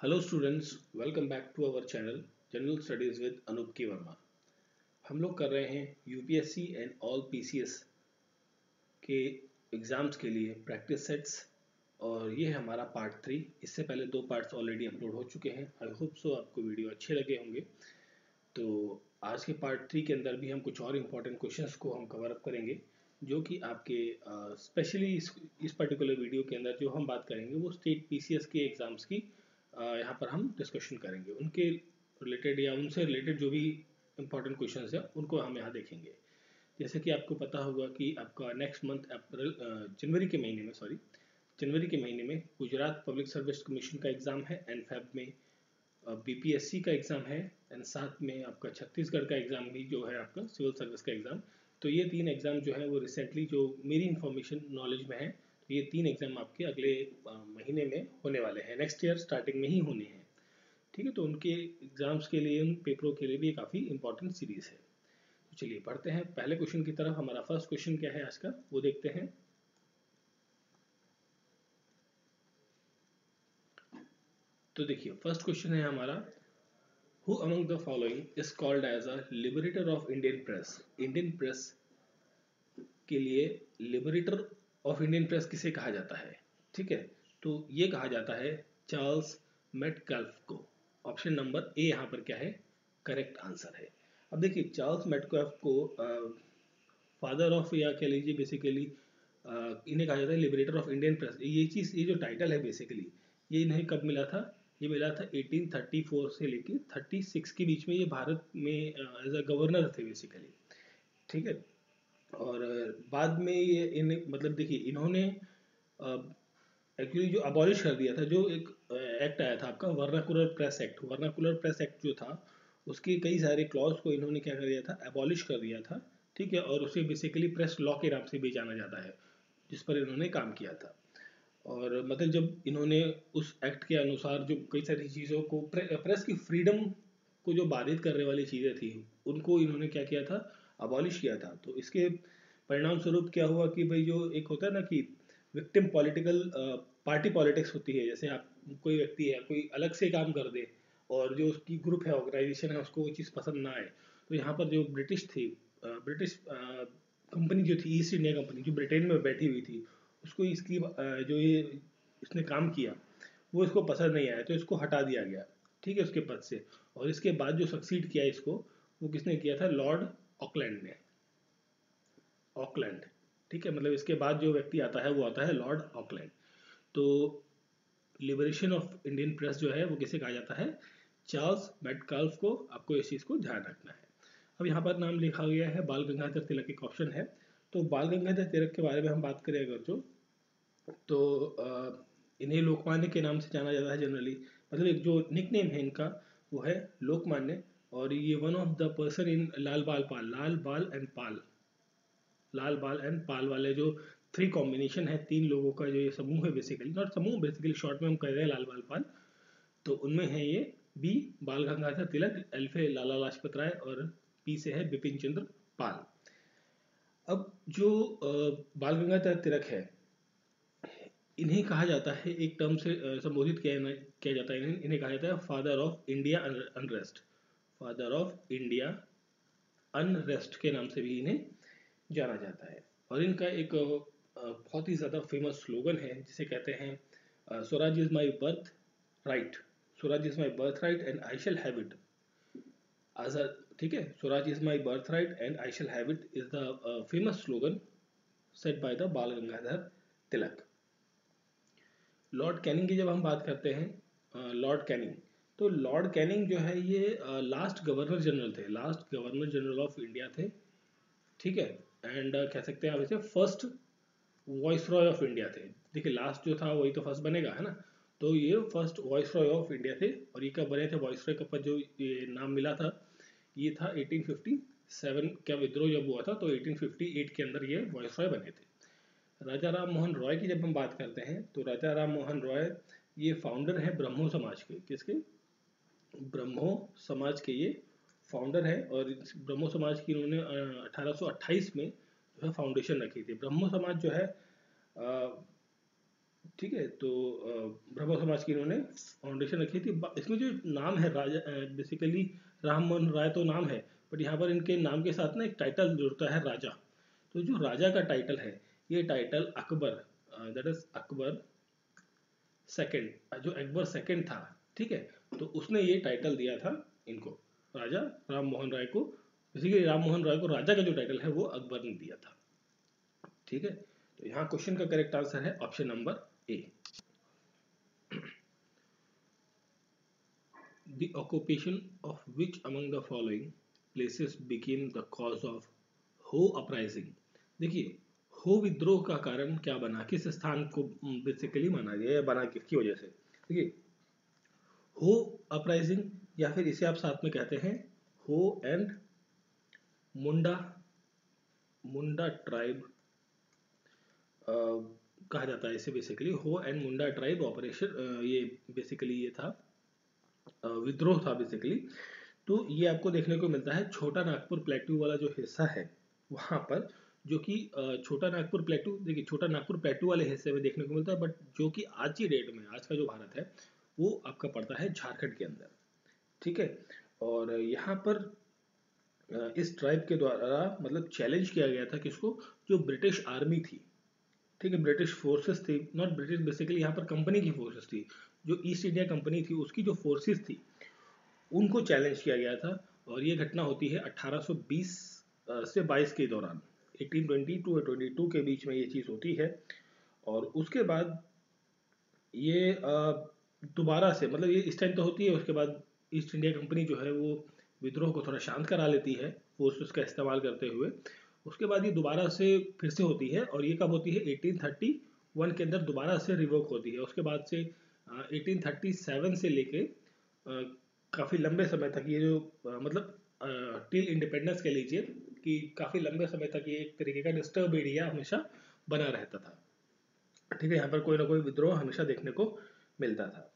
Hello students, welcome back to our channel general studies with Anoop K Verma. हम लोग कर रहे हैं यूपीएससी एंड ऑल पीसीएस के एग्ज़ाम्स के लिए प्रैक्टिस सेट्स और ये है हमारा पार्ट 3। इससे पहले 2 पार्ट्स ऑलरेडी अपलोड हो चुके हैं। आई होप सो आपको वीडियो अच्छे लगे होंगे। तो आज के पार्ट 3 के अंदर भी हम कुछ और इम्पोर्टेंट क्वेश्चंस को हम कवर अप करेंगे, जो कि आपके स्पेशली इस पर्टिकुलर वीडियो के अंदर जो हम बात करेंगे वो स्टेट पीसीएस के एग्ज़ाम्स की यहाँ पर हम डिस्कशन करेंगे। उनके रिलेटेड या उनसे रिलेटेड जो भी इम्पोर्टेंट क्वेश्चंस हैं उनको हम यहाँ देखेंगे। जैसे कि आपको पता होगा कि आपका नेक्स्ट मंथ जनवरी के महीने में गुजरात पब्लिक सर्विस कमीशन का एग्ज़ाम है एंड फेब में बीपीएससी का एग्ज़ाम है एंड साथ में आपका छत्तीसगढ़ का एग्ज़ाम भी जो है आपका सिविल सर्विस का एग्ज़ाम। तो ये 3 एग्ज़ाम जो है वो रिसेंटली जो मेरी इन्फॉर्मेशन नॉलेज में है, तो ये 3 एग्ज़ाम आपके अगले महीने में होने वाले हैं, नेक्स्ट ईयर स्टार्टिंग में ही होने हैं। ठीक है, तो उनके एग्ज़ाम्स के लिए, उन पेपरों के लिए भी काफ़ी इंपॉर्टेंट सीरीज़ है। तो चलिए पढ़ते हैं पहले क्वेश्चन की तरफ। हमारा फर्स्ट क्वेश्चन क्या है आज का, वो देखते हैं। तो देखिए फर्स्ट क्वेश्चन है हमारा, Who among the following is called as a liberator of Indian press? Indian press के लिए लिबरेटर ऑफ इंडियन प्रेस किसे कहा जाता है? ठीक है, तो ये कहा जाता है चार्ल्स मेटकाल्फ को। ऑप्शन नंबर ए यहाँ पर क्या है, करेक्ट आंसर है। अब देखिए चार्ल्स मेटकाल्फ को फादर ऑफ या कह लीजिए बेसिकली इन्हें कहा जाता है लिबरेटर ऑफ इंडियन प्रेस। ये चीज़, ये जो टाइटल है बेसिकली ये इन्हें कब मिला था? ये मिला था 1834 से लेके 36 के बीच में। ये भारत में एज अ गवर्नर थे बेसिकली। ठीक है, और बाद में ये इन्हें मतलब देखिए इन्होंने एक्चुअली जो अबॉलिश कर दिया था, जो एक एक्ट आया था आपका vernacular press act. Vernacular press act जो था उसके कई सारे क्लॉज को इन्होंने क्या कर दिया था, अबॉलिश कर दिया था। ठीक है, और उसे बेसिकली प्रेस लॉ के नाम से भी जाना जाता है, जिस पर इन्होंने काम किया था। और मतलब जब इन्होंने उस एक्ट के अनुसार जो कई सारी चीज़ों को प्रेस की फ्रीडम को जो बाधित करने वाली चीज़ें थी उनको इन्होंने क्या किया था, अबॉलिश किया था। तो इसके परिणाम स्वरूप क्या हुआ कि भाई जो एक होता है ना कि विक्टिम पॉलिटिकल पार्टी पॉलिटिक्स होती है, जैसे आप कोई व्यक्ति है कोई अलग से काम कर दे और जो उसकी ग्रुप है, ऑर्गेनाइजेशन है, उसको वो चीज़ पसंद ना आए, तो यहाँ पर जो ब्रिटिश थी, ब्रिटिश कंपनी जो थी ईस्ट इंडिया कंपनी जो ब्रिटेन में बैठी हुई थी, उसको इसकी जो ये इसने काम किया वो इसको पसंद नहीं आया, तो इसको हटा दिया गया। ठीक है, उसके पद से। और इसके बाद जो सक्सीड किया इसको, वो किसने किया था? लॉर्ड ऑकलैंड ने। ऑकलैंड, ठीक है, मतलब इसके बाद जो व्यक्ति आता है वो आता है लॉर्ड ऑकलैंड। तो लिबरेशन ऑफ इंडियन प्रेस जो है वो किसे कहा जाता है? चार्ल्स मेटकाल्फ को। आपको इस चीज़ को ध्यान रखना है। अब यहाँ पर नाम लिखा गया है बाल गंगाधर तिलक, एक ऑप्शन है। तो बाल गंगाधर तिलक के बारे में हम बात करें अगर जो, तो इन्हें लोकमान्य के नाम से जाना जाता है जनरली। मतलब एक जो निकनेम है इनका वो है लोकमान्य। और ये one of the person in Lal Bal Pal, लाल बाल एंड पाल, लाल बाल एंड पाल वाले जो 3 कॉम्बिनेशन है, 3 लोगों का जो ये समूह है, बेसिकली नॉट समूह, बेसिकली शॉर्ट में हम कह रहे हैं लाल बाल पाल। तो उनमें है ये बी बाल गंगाधर तिलक, एल से लाला लाजपत राय और पी से है बिपिन चंद्र पाल। अब जो बाल गंगाधर तिलक है, इन्हें कहा जाता है, एक टर्म से संबोधित किया जाता है, इन्हें कहा जाता है father of India unrest. Father of India unrest के नाम से भी इन्हें जाना जाता है। और इनका एक बहुत ही ज़्यादा फेमस स्लोगन है जिसे कहते हैं Swaraj is my birthright, Swaraj is my birthright and I shall have it. आज़ाद, ठीक है, Swaraj is my birthright and I shall have it is the famous slogan set by the Bal Gangadhar Tilak. Lord Canning की जब हम बात करते हैं, Lord Canning, तो लॉर्ड कैनिंग जो है ये लास्ट गवर्नर जनरल थे, last governor general of India थे। ठीक है, एंड कह सकते हैं आप इसे first voice Roy of India थे। देखिए लास्ट जो था वही तो फर्स्ट बनेगा, है ना। तो ये first voice Roy of India थे। और ये कब बने थे वॉइस रॉय का पद जो ये नाम मिला था, ये था 1857 का विद्रोह जब हुआ था, तो 1858 के अंदर ये वॉइस रॉय बने थे। राजा राम मोहन रॉय की जब हम बात करते हैं, तो राजा राम मोहन रॉय ये फाउंडर हैं ब्रह्मो समाज के। किसके? ब्रह्मो समाज के ये फाउंडर है। और ब्रह्मो समाज की इन्होंने 1828 में जो है फाउंडेशन रखी थी। ब्रह्मो समाज जो है ठीक है, तो ब्रह्मो समाज की इन्होंने फाउंडेशन रखी थी। इसमें जो नाम है राजा, बेसिकली राम मोहन राय तो नाम है, बट यहाँ पर इनके नाम के साथ ना एक टाइटल जुड़ता है राजा। तो जो राजा का टाइटल है, ये title Akbar, that is Akbar second, जो अकबर सेकंड था, ठीक है, तो उसने ये टाइटल दिया था इनको, राजा राम मोहन राय को। बेसिकली राम मोहन राय को राजा का जो टाइटल है वो अकबर ने दिया था। ठीक है, तो यहाँ क्वेश्चन का करेक्ट आंसर है option number A. The occupation of which among the following places became the cause of हो अपराइजिंग? देखिए, हो विद्रोह का कारण क्या बना, किस स्थान को बेसिकली माना गया या बना किसकी वजह से? देखिए, हो अपराइजिंग, या फिर इसे आप साथ में कहते हैं हो एंड मुंडा, मुंडा ट्राइब कहा जाता है इसे। बेसिकली हो एंड मुंडा ट्राइब ऑपरेशन, ये बेसिकली ये था विद्रोह था बेसिकली। तो ये आपको देखने को मिलता है छोटा नागपुर प्लेट्यू वाला जो हिस्सा है वहाँ पर, जो कि छोटा नागपुर प्लेट्यू, देखिए छोटा नागपुर प्लेट्यू वाले हिस्से में देखने को मिलता है, बट जो कि आज की डेट में, आज का जो भारत है वो आपका पड़ता है झारखंड के अंदर। ठीक है, और यहाँ पर इस ट्राइब के द्वारा मतलब चैलेंज किया गया था किसको, जो ब्रिटिश आर्मी थी। ठीक है, ब्रिटिश फोर्सेस थी, नॉट ब्रिटिश, बेसिकली यहाँ पर कंपनी की फोर्सेस थी, जो ईस्ट इंडिया कंपनी थी उसकी जो फोर्सेस थी उनको चैलेंज किया गया था। और ये घटना होती है 1820 से 22 के दौरान, 1820 टू 22 के बीच में ये चीज़ होती है। और उसके बाद ये दोबारा से, मतलब ये इस टाइम तो होती है, उसके बाद ईस्ट इंडिया कंपनी जो है वो विद्रोह को थोड़ा शांत करा लेती है फोर्सेस का इस्तेमाल करते हुए। उसके बाद ये दोबारा से फिर से होती है, और ये कब होती है, 1831 के अंदर दोबारा से रिवोक होती है। उसके बाद से 1837 से लेके काफ़ी लंबे समय तक ये जो मतलब टिल इंडिपेंडेंस कह लीजिए कि काफ़ी लंबे समय तक ये एक तरीके का डिस्टर्ब एरिया हमेशा बना रहता था। ठीक है, यहाँ पर कोई ना कोई विद्रोह हमेशा देखने को मिलता था।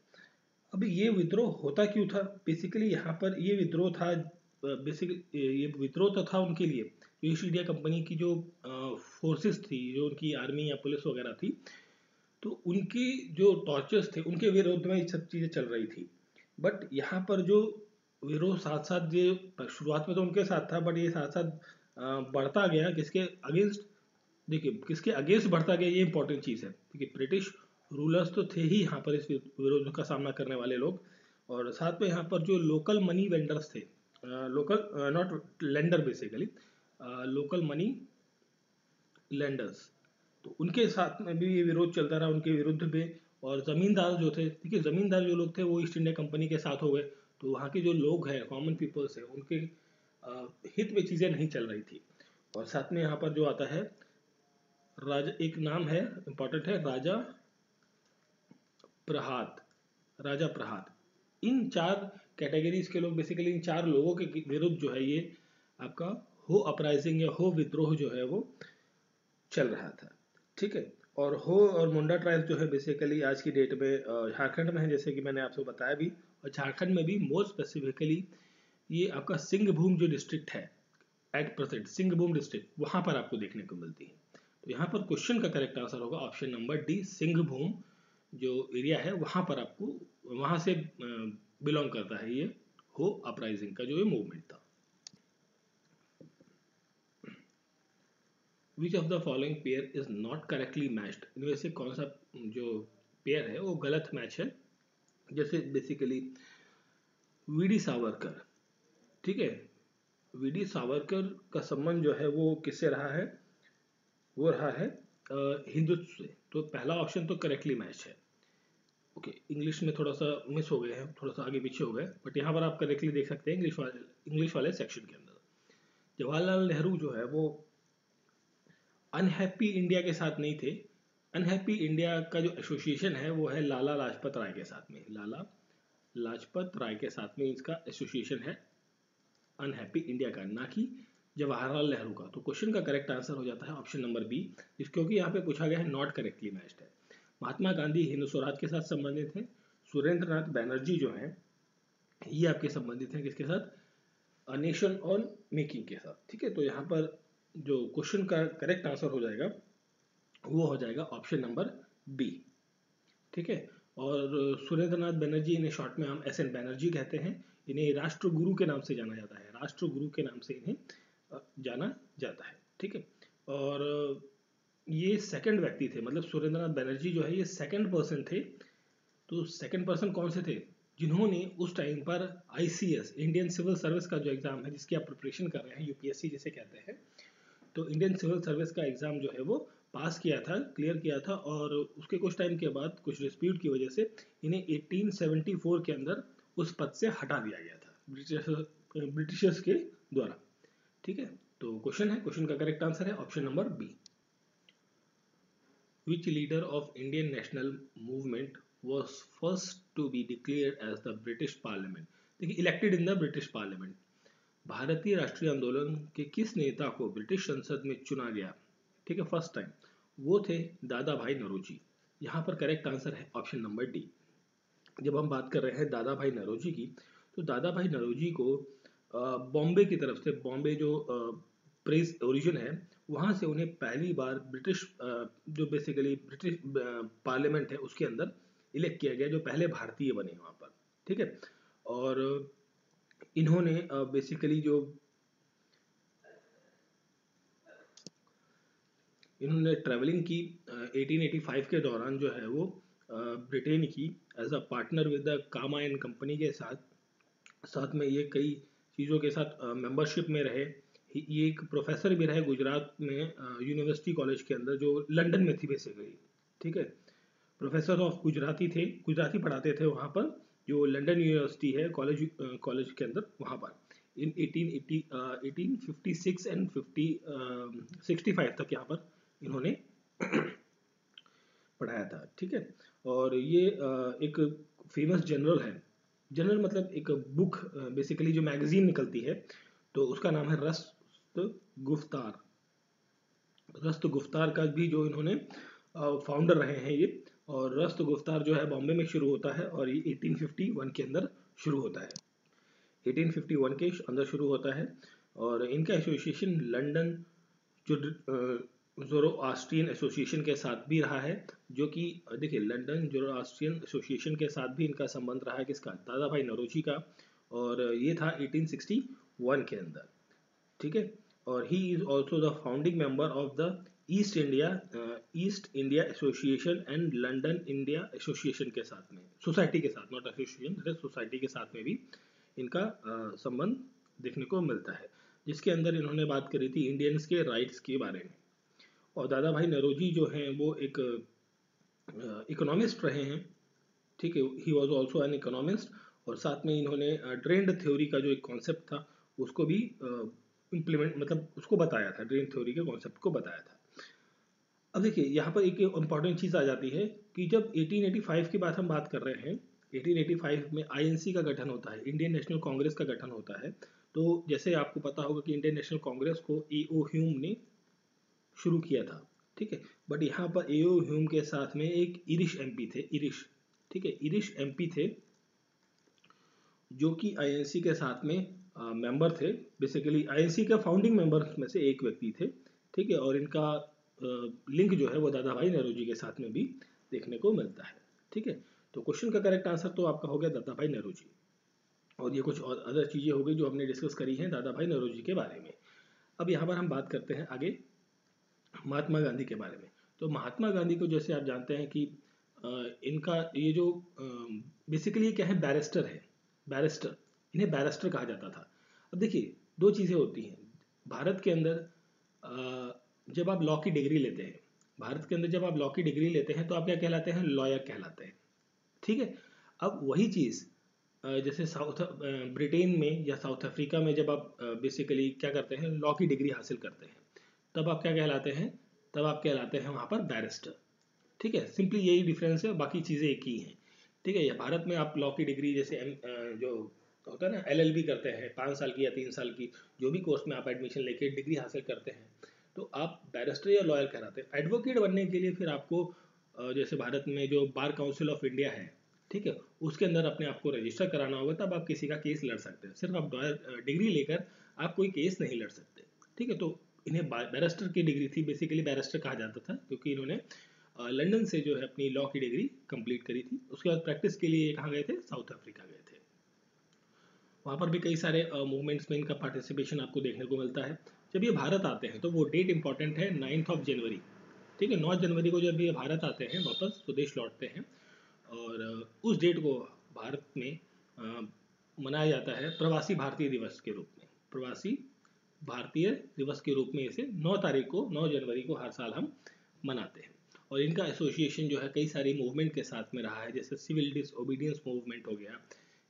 अब ये विद्रोह होता क्यों था? बेसिकली यहाँ पर ये विद्रोह था, बेसिकली ये विद्रोह तो था उनके लिए, ईस्ट इंडिया कंपनी की जो फोर्सेस थी, जो उनकी आर्मी या पुलिस वगैरह थी, तो उनकी जो टॉर्चर्स थे उनके विरोध में ये सब चीज़ें चल रही थी। बट यहाँ पर जो विरोध साथ साथ, ये शुरुआत में तो उनके साथ था, बट ये साथ साथ बढ़ता गया किसके अगेंस्ट? देखिए, किसके अगेंस्ट बढ़ता गया, ये इंपॉर्टेंट चीज़ है, क्योंकि ब्रिटिश रूलर्स तो थे ही यहाँ पर इस विरोध का सामना करने वाले लोग, और साथ में यहाँ पर जो लोकल मनी वेंडर्स थे, local not lender, basically local money lenders, तो उनके साथ में भी ये विरोध चलता रहा उनके विरुद्ध में। और ज़मींदार जो थे, देखिए ज़मींदार जो लोग थे वो ईस्ट इंडिया कंपनी के साथ हो गए, तो वहाँ के जो लोग हैं, कॉमन पीपल्स हैं, उनके हित में चीज़ें नहीं चल रही थी। और साथ में यहाँ पर जो आता है राजा, एक नाम है इंपॉर्टेंट है, राजा प्रहात, राजा प्रहात। इन चार कैटेगरीज के लोग, बेसिकली इन चार लोगों के विरुद्ध जो है ये आपका हो अपराइजिंग या हो विद्रोह जो है वो चल रहा था। ठीक है, और हो और मुंडा ट्राइब जो है बेसिकली आज की डेट में झारखंड में है, जैसे कि मैंने आपको बताया भी, और झारखंड में भी मोर स्पेसिफिकली ये आपका सिंहभूम जो डिस्ट्रिक्ट है एट प्रेजेंट, सिंहभूम डिस्ट्रिक्ट, वहाँ पर आपको देखने को मिलती है। तो यहाँ पर क्वेश्चन का करेक्ट आंसर होगा ऑप्शन नंबर डी, सिंहभूम जो एरिया है वहाँ पर आपको, वहाँ से बिलोंग करता है ये हो अपराइजिंग का जो ये मूवमेंट था। विच of the following pair is not correctly matched? इनमें से कौन सा जो पेयर है वो गलत मैच है? जैसे बेसिकली वीडी सावरकर, ठीक है, वीडी सावरकर का संबंध जो है वो किससे रहा है? वो रहा है हिंदुत्व से। तो पहला ऑप्शन तो करेक्टली मैच है। ओके, इंग्लिश में थोड़ा सा मिस हो गए हैं, थोड़ा सा आगे पीछे हो गए, बट यहाँ पर आप करेक्टली देख सकते हैं इंग्लिश वाले सेक्शन के अंदर। जवाहरलाल नेहरू जो है वो अनहैप्पी इंडिया के साथ नहीं थे। अनहैप्पी इंडिया का जो एसोसिएशन है वो है लाला लाजपत राय के साथ में, लाला लाजपत राय के साथ में इसका एसोसिएशन है अनहैप्पी इंडिया का, ना कि जवाहरलाल नेहरू का। तो क्वेश्चन का करेक्ट आंसर हो जाता है ऑप्शन नंबर बी, क्योंकि यहाँ पे पूछा गया है नॉट करेक्टली मैच्ड है। महात्मा गांधी हिंद स्वराज के साथ संबंधित हैं। सुरेंद्र नाथ बैनर्जी जो हैं ये आपके संबंधित हैं किसके साथ? नेशन ऑन मेकिंग के साथ। ठीक है, तो यहाँ पर जो क्वेश्चन का करेक्ट आंसर हो जाएगा वो हो जाएगा ऑप्शन नंबर बी। ठीक है। और सुरेंद्रनाथ बनर्जी, इन्हें शॉर्ट में हम SN बनर्जी कहते हैं। इन्हें राष्ट्रगुरु के नाम से जाना जाता है, राष्ट्रगुरु के नाम से इन्हें जाना जाता है, ठीक है। और ये सेकंड व्यक्ति थे, मतलब सुरेंद्रनाथ बनर्जी जो है ये सेकंड पर्सन थे। तो सेकंड पर्सन कौन से थे, जिन्होंने उस टाइम पर ICS, इंडियन सिविल सर्विस का जो एग्जाम है जिसकी आप प्रिपरेशन कर रहे हैं, UPSC जिसे कहते हैं, तो इंडियन सिविल सर्विस का एग्जाम जो है वो पास किया था, क्लियर किया था। और उसके कुछ टाइम के बाद कुछ डिस्प्यूट की वजह से इन्हें 1874 के अंदर उस पद से हटा दिया गया था ब्रिटिशर्स के द्वारा, ठीक है। तो क्वेश्चन का करेक्ट आंसर है option number B. Which leader of Indian national movement was first to be declared as the British Parliament? देखिए, elected in the British parliament. भारतीय राष्ट्रीय आंदोलन के किस नेता को ब्रिटिश संसद में चुना गया, ठीक है, फर्स्ट टाइम, वो थे दादा भाई नौरोजी। यहाँ पर करेक्ट आंसर है ऑप्शन नंबर डी। जब हम बात कर रहे हैं दादा भाई नौरोजी की, तो दादा भाई नौरोजी को बॉम्बे की तरफ से, बॉम्बे जो प्रेस ओरिजिन है, वहाँ से उन्हें पहली बार ब्रिटिश जो बेसिकली ब्रिटिश पार्लियामेंट है उसके अंदर इलेक्ट किया गया, जो पहले भारतीय बने वहाँ पर, ठीक है। और इन्होंने बेसिकली जो इन्होंने ट्रैवलिंग की 1885 के दौरान जो है वो ब्रिटेन की as a partner with the Kama and company के साथ में ये कई चीज़ों के साथ मेंबरशिप में रहे। ये एक प्रोफेसर भी रहे गुजरात में यूनिवर्सिटी कॉलेज के अंदर, जो लंदन में थी बेसिकली, ठीक है। प्रोफेसर ऑफ गुजराती थे, गुजराती पढ़ाते थे वहाँ पर, जो लंदन यूनिवर्सिटी है कॉलेज के अंदर, वहाँ पर इन 1856 एंड 65 तक यहाँ पर इन्होंने पढ़ाया था, ठीक है। और ये एक फेमस जनरल है, जनरल मतलब एक बुक बेसिकली जो मैगजीन निकलती है, तो उसका नाम है रस्त गुफ्तार। रस्त गुफ्तार का भी जो इन्होंने फाउंडर रहे हैं ये। और रस्त गुफ्तार जो है बॉम्बे में शुरू होता है और ये 1851 के अंदर शुरू होता है, 1851 के अंदर शुरू होता है। और इनका एसोसिएशन लंदन ज़ोरोआस्ट्रियन एसोसिएशन के साथ भी रहा है, जो कि देखिए लंदन ज़ोरोआस्ट्रियन एसोसिएशन के साथ भी इनका संबंध रहा है, किसका, दादा भाई नौरोजी का। और ये था 1861 के अंदर, ठीक है। और he is also the founding member of the east India association and London India association के साथ में, सोसाइटी के साथ, नॉट एसोसिएशन, सोसाइटी के साथ में भी इनका संबंध देखने को मिलता है, जिसके अंदर इन्होंने बात करी थी इंडियंस के राइट्स के बारे में। और दादा भाई नौरोजी जो हैं वो एक इकोनॉमिस्ट रहे हैं, ठीक है, he was also an economist. और साथ में इन्होंने ट्रेंड थ्योरी का जो एक कॉन्सेप्ट था उसको भी इम्प्लीमेंट, मतलब उसको बताया था, ट्रेंड थ्योरी के कॉन्सेप्ट को बताया था। अब देखिए यहाँ पर एक इम्पॉर्टेंट चीज़ आ जाती है कि जब 1885 की बात हम बात कर रहे हैं, 1885 में INC का गठन होता है, इंडियन नेशनल कांग्रेस का गठन होता है। तो जैसे आपको पता होगा कि इंडियन नेशनल कांग्रेस को A.O. ह्यूम ने शुरू किया था, ठीक है। बट यहाँ पर A.O. ह्यूम के साथ में एक इरिश MP थे, इरिश, ठीक है, इरिश MP थे, जो कि INC के साथ में मेंबर थे, बेसिकली INC के फाउंडिंग मेंबर्स में से एक व्यक्ति थे, ठीक है। और इनका लिंक जो है वो दादा भाई नौरोजी के साथ में भी देखने को मिलता है, ठीक है। तो क्वेश्चन का करेक्ट आंसर तो आपका हो गया दादा भाई नौरोजी। और ये कुछ और अदर चीज़ें हो गई जो हमने डिस्कस करी हैं दादा भाई नौरोजी के बारे में। अब यहाँ पर हम बात करते हैं आगे महात्मा गांधी के बारे में। तो महात्मा गांधी को जैसे आप जानते हैं कि इनका ये जो बेसिकली क्या है, बैरिस्टर है, बैरिस्टर, इन्हें बैरिस्टर कहा जाता था। अब देखिए दो चीज़ें होती हैं भारत के अंदर, जब आप लॉ की डिग्री लेते हैं, भारत के अंदर जब आप लॉ की डिग्री लेते हैं तो आप क्या कहलाते हैं, लॉयर कहलाते हैं, ठीक है। अब वही चीज़ जैसे ब्रिटेन में या साउथ अफ्रीका में जब आप बेसिकली क्या करते हैं, लॉ की डिग्री हासिल करते हैं, तब आप क्या कहलाते हैं, तब आप कहलाते हैं वहाँ पर बैरिस्टर, ठीक है। सिंपली यही डिफरेंस है, बाकी चीज़ें एक ही हैं, ठीक है। या भारत में आप लॉ की डिग्री जैसे जो होता है ना LLB करते हैं 5 साल की या 3 साल की, जो भी कोर्स में आप एडमिशन लेके डिग्री हासिल करते हैं, तो आप बैरिस्टर या लॉयर कहलाते हैं। एडवोकेट बनने के लिए फिर आपको जैसे भारत में जो बार काउंसिल ऑफ इंडिया है, ठीक है, उसके अंदर अपने आप को रजिस्टर कराना होगा, तब आप किसी का केस लड़ सकते हैं। सिर्फ आप डिग्री लेकर आप कोई केस नहीं लड़ सकते, ठीक है। तो इन्हें बैरिस्टर की डिग्री थी, बेसिकली बैरिस्टर कहा जाता था क्योंकि इन्होंने लंदन से जो है अपनी लॉ की डिग्री कंप्लीट करी थी। उसके बाद प्रैक्टिस के लिए कहाँ गए थे, साउथ अफ्रीका गए थे। वहाँ पर भी कई सारे मूवमेंट्स में इनका पार्टिसिपेशन आपको देखने को मिलता है। जब ये भारत आते हैं तो वो डेट इंपॉर्टेंट है, 9 जनवरी, ठीक है। 9 जनवरी को जब ये भारत आते हैं, वापस स्वदेश लौटते हैं, और उस डेट को भारत में मनाया जाता है प्रवासी भारतीय दिवस के रूप में। प्रवासी भारतीय दिवस के रूप में इसे 9 तारीख को, 9 जनवरी को हर साल हम मनाते हैं। और इनका एसोसिएशन जो है कई सारी मूवमेंट के साथ में रहा है, जैसे सिविल डिसओबीडियंस मूवमेंट हो गया,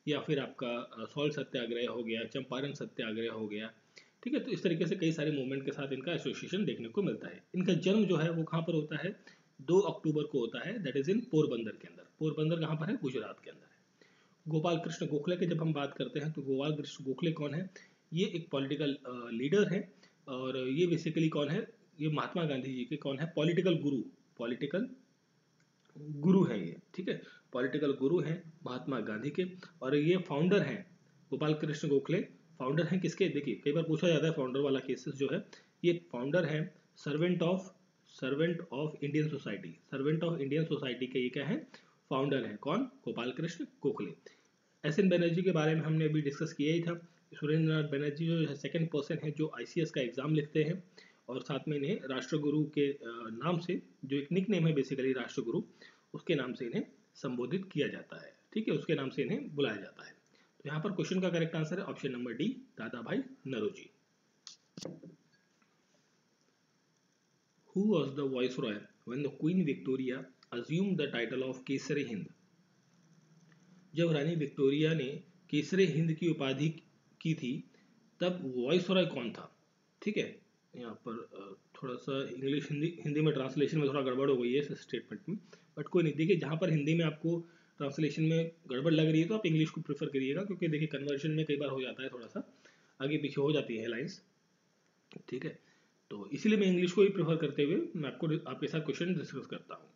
या फिर आपका सॉल्ट सत्याग्रह हो गया, चंपारण सत्याग्रह हो गया, ठीक है। तो इस तरीके से कई सारे मूवमेंट के साथ इनका एसोसिएशन देखने को मिलता है। इनका जन्म जो है वो कहाँ पर होता है, 2 अक्टूबर को होता है, दैट इज इन पोरबंदर के अंदर। पोरबंदर कहाँ पर है, गुजरात के अंदर है। गोपाल कृष्ण गोखले की जब हम बात करते हैं तो गोपाल कृष्ण गोखले कौन है, ये एक पॉलिटिकल लीडर है, और ये बेसिकली कौन है, ये महात्मा गांधी जी के कौन है, पॉलिटिकल गुरु, पॉलिटिकल गुरु हैं ये, ठीक है। पॉलिटिकल गुरु हैं महात्मा गांधी के, और ये फाउंडर हैं, गोपाल कृष्ण गोखले फाउंडर हैं किसके, देखिए कई बार पूछा जाता है फाउंडर वाला केसेस जो है, ये फाउंडर हैं servant of Indian society, servant of Indian society के ये क्या है, फाउंडर हैं, कौन, गोपाल कृष्ण गोखले। एस एन बनर्जी के बारे में हमने अभी डिस्कस किया ही था। सुरेंद्रनाथ बनर्जी जो है सेकंड पर्सन है जो आईसीएस का एग्जाम लिखते हैं, और साथ में इन्हें राष्ट्रगुरु के नाम से, जो एक निक नेम है बेसिकली राष्ट्रगुरु, उसके नाम से इन्हें संबोधित किया जाता है, ठीक है, उसके नाम से इन्हें बुलाया जाता है। तो यहाँ पर क्वेश्चन का करेक्ट आंसर है ऑप्शन नंबर डी, दादा भाई Naoroji. Who was the viceroy when the Queen Victoria assumed the title of Kesare Hind? जब रानी विक्टोरिया ने केसरे हिंद की उपाधि की थी, तब वॉइसरॉय कौन था, ठीक है। यहाँ पर थोड़ा सा इंग्लिश हिंदी में ट्रांसलेशन में थोड़ा गड़बड़ हो गई है इस स्टेटमेंट में, बट कोई नहीं। देखिए जहाँ पर हिंदी में आपको ट्रांसलेशन में गड़बड़ लग रही है तो आप इंग्लिश को प्रेफर करिएगा, क्योंकि देखिए कन्वर्जन में कई बार हो जाता है, थोड़ा सा आगे पीछे हो जाती है लाइन्स, ठीक है। तो इसीलिए मैं इंग्लिश को ही प्रेफर करते हुए मैं आपके साथ क्वेश्चन डिस्कस करता हूँ,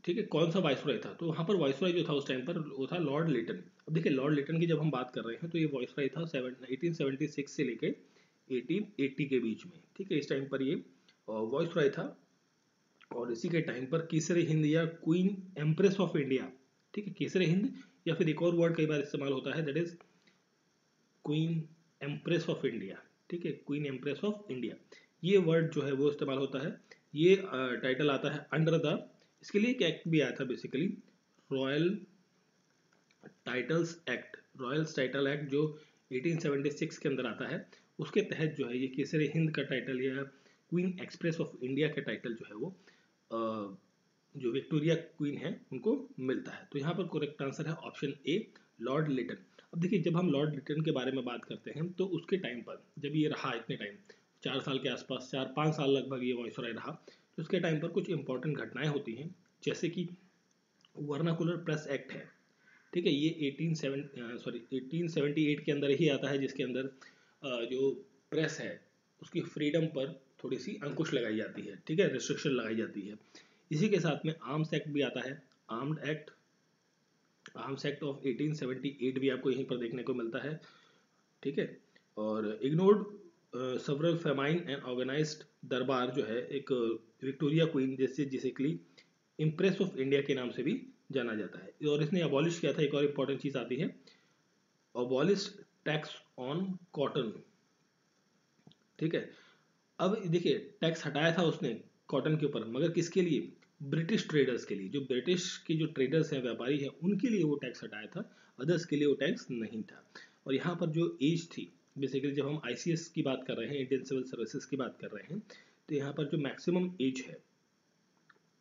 ठीक है। कौन सा वाइसरॉय था, तो वहाँ पर वाइसरॉय जो था उस टाइम पर वो था लॉर्ड लिटन। अब देखिए लॉर्ड लिटन की जब हम बात कर रहे हैं तो ये वाइसरॉय था 1876 से लेके 1880 के बीच में, ठीक है। इस टाइम पर ये वाइसरॉय था, और इसी के टाइम पर केसरे हिंद या क्वीन एम्प्रेस ऑफ इंडिया, ठीक है, केसरे हिंद, या फिर एक और वर्ड कई बार इस्तेमाल होता है, that is queen empress of India, ठीक है, क्वीन एम्प्रेस ऑफ इंडिया, ये वर्ड जो है वो इस्तेमाल होता है। ये टाइटल आता है अंडर द, इसके लिए एक एक्ट भी आया था basically, royal titles act, royal title act जो 1876 के अंदर आता है, उसके तहत जो है ये केसरे हिंद का टाइटल या क्वीन एक्सप्रेस ऑफ इंडिया का टाइटल जो है वो जो विक्टोरिया क्वीन है उनको मिलता है। तो यहाँ पर करेक्ट आंसर है ऑप्शन ए, लॉर्ड लिटन। अब देखिए जब हम लॉर्ड लिटन के बारे में बात करते हैं तो उसके टाइम पर जब ये रहा इतने टाइम, 4 साल के आसपास, 4-5 साल लगभग ये वाइसरॉय रहा, तो उसके टाइम पर कुछ इंपॉर्टेंट घटनाएं होती हैं, जैसे कि वर्नाकुलर प्रेस एक्ट है, ठीक है। ये 1878 के अंदर ही आता है, जिसके अंदर जो प्रेस है उसकी फ्रीडम पर थोड़ी सी अंकुश लगाई जाती है, ठीक है, रिस्ट्रिक्शन लगाई जाती है। इसी के साथ में आर्म्स एक्ट भी आता है, आर्म्स एक्ट ऑफ 1878 भी आपको यहीं पर देखने को मिलता है, ठीक है। और ignored several famine and organised durbar जो है एक विक्टोरिया क्वीन जैसे बेसिकली इम्प्रेस ऑफ इंडिया के नाम से भी जाना जाता है, और इसने अबॉलिश किया था। एक और इम्पॉर्टेंट चीज आती है, अबॉलिश टैक्स ऑन कॉटन, ठीक है। अब देखिए टैक्स हटाया था उसने कॉटन के ऊपर, मगर किसके लिए, ब्रिटिश ट्रेडर्स के लिए, जो ब्रिटिश के जो ट्रेडर्स हैं, व्यापारी हैं, उनके लिए वो टैक्स हटाया था, अदर्स के लिए वो टैक्स नहीं था। और यहाँ पर जो एज थी, बेसिकली जब हम आईसीएस की बात कर रहे हैं, इंडियन सिविल सर्विसेज की बात कर रहे हैं, तो यहाँ पर जो मैक्सिमम एज है